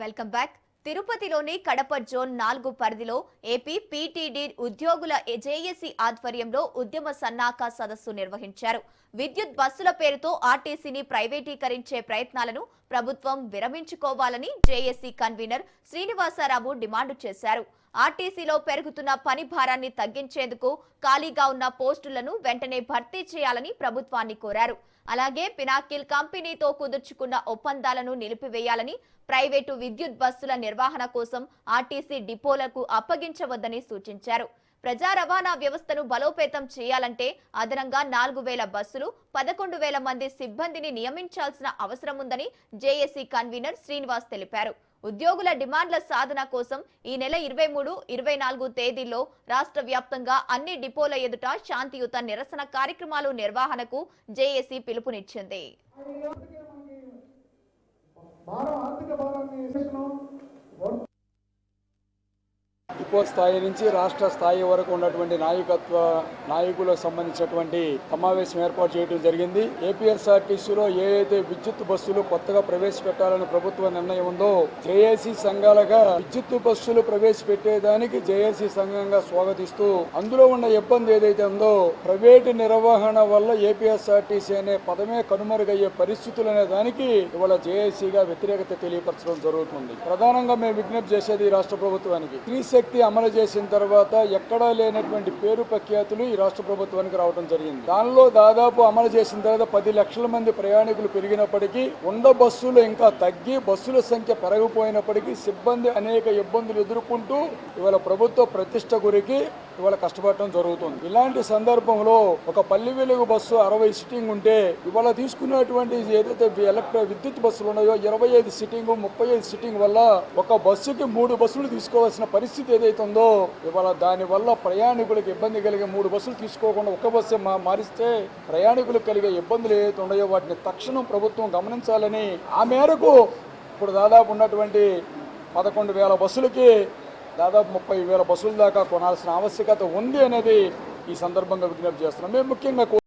Welcome back. తిరుపతిలోని Kadapa zone 4 పరిధిలో AP PTD ఉద్యోగుల జేఏసీ ఆధ్వర్యంలో ఉద్యమ సన్నాహక సదస్సు నిర్వహించారు. విద్యుత్ బస్సుల పేరుతో ఆర్టీసీని ప్రైవేటీకరించే ప్రయత్నాలను ప్రభుత్వం విరమించుకోవాలని జేఏసీ కన్వీనర్ శ్రీనివాసరావు డిమాండ్ చేశారు. ఆర్టీసీలో పెరుగుతున్న పని భారాన్ని తగ్గించేందుకు ఖాళీగా ఉన్న పోస్టులను వెంటనే భర్తీ చేయాలని ప్రభుత్వాన్ని కోరారు. అలాగే పినాకిల్ కంపెనీతో కుదుర్చుకున్న ఒప్పందాలను నిలిపివేయాలని, ప్రైవేటు విద్యుత్ బస్సుల నిర్వహణ కోసం ఆర్టీసీ డిపోలకు అప్పగించవద్దని సూచించారు. ప్రజా రవాణా వ్యవస్థను బలోపేతం చేయాలంటే అదనంగా 4,000 బస్సులు, 11,000 మంది సిబ్బందిని నియమించాల్సిన అవసరం ఉందని జేఏసీ కన్వీనర్ శ్రీనివాస్ తెలిపారు. ఉద్యోగుల డిమాండ్ల సాధన కోసం ఈ నెల 23, 24 తేదీల్లో రాష్ట్ర వ్యాప్తంగా అన్ని డిపోల ఎదుట శాంతియుత నిరసన కార్యక్రమాలు నిర్వహణకు జేఏసీ పిలుపునిచ్చింది. డిపో స్థాయి నుంచి రాష్ట్ర స్థాయి వరకు ఉన్నటువంటి నాయకులకు సంబంధించినటువంటి సమావేశం ఏర్పాటు చేయడం జరిగింది. ఏపీఎస్ఆర్టీసీలో ఏదైతే విద్యుత్ బస్సులు కొత్తగా ప్రవేశపెట్టాలని ప్రభుత్వ నిర్ణయం ఉందో, జేఏసీ సంఘాలుగా విద్యుత్ బస్సులు ప్రవేశపెట్టేదానికి జేఏసీ సంఘంగా స్వాగతిస్తూ, అందులో ఉన్న ఇబ్బంది ఏదైతే ఉందో ప్రైవేటు నిర్వహణ వల్ల ఏపీఎస్ఆర్టీసీ అనే పదమే కనుమరుగయ్యే పరిస్థితులు అనే దానికి ఇవాళ జేఏసీగా వ్యతిరేకత తెలియపరచడం జరుగుతుంది. ప్రధానంగా మేము విజ్ఞప్తి చేసేది రాష్ట్ర ప్రభుత్వానికి, శక్తి అమలు చేసిన తర్వాత ఎక్కడా లేనటువంటి పేరు ప్రఖ్యాతులు ఈ రాష్ట్ర ప్రభుత్వానికి రావడం జరిగింది. దానిలో దాదాపు అమలు చేసిన తర్వాత 10 లక్షల మంది ప్రయాణికులు పెరిగినప్పటికీ ఉండ బస్సులు ఇంకా తగ్గి బస్సుల సంఖ్య పెరగపోయినప్పటికీ సిబ్బంది అనేక ఇబ్బందులు ఎదుర్కొంటూ ఇవాళ ప్రభుత్వ ప్రతిష్ట గురికి ఇవాళ కష్టపడటం జరుగుతుంది. ఇలాంటి సందర్భంలో ఒక పల్లి వెలుగు బస్సు 60 సిట్టింగ్ ఉంటే ఇవాళ తీసుకున్నటువంటి ఏదైతే విద్యుత్ బస్సులు ఉన్నాయో 25 సిట్టింగ్ 35 సిట్టింగ్ వల్ల ఒక బస్సుకి 3 బస్సులు తీసుకోవాల్సిన పరిస్థితి ఏదైతే ఉందో ఇవాళ దాని వల్ల ప్రయాణికులకు ఇబ్బంది కలిగే 3 బస్సులు తీసుకోకుండా ఒక బస్సు మారిస్తే ప్రయాణికులకు కలిగే ఇబ్బందులు ఏదైతే ఉన్నాయో వాటిని తక్షణం ప్రభుత్వం గమనించాలని, ఆ మేరకు ఇప్పుడు దాదాపు ఉన్నటువంటి 11,000 బస్సులకి దాదాపు 30,000 బస్సుల దాకా కొనాల్సిన ఆవశ్యకత ఉంది అనేది ఈ సందర్భంగా విజ్ఞప్తి చేస్తున్నాం. మేము ముఖ్యంగా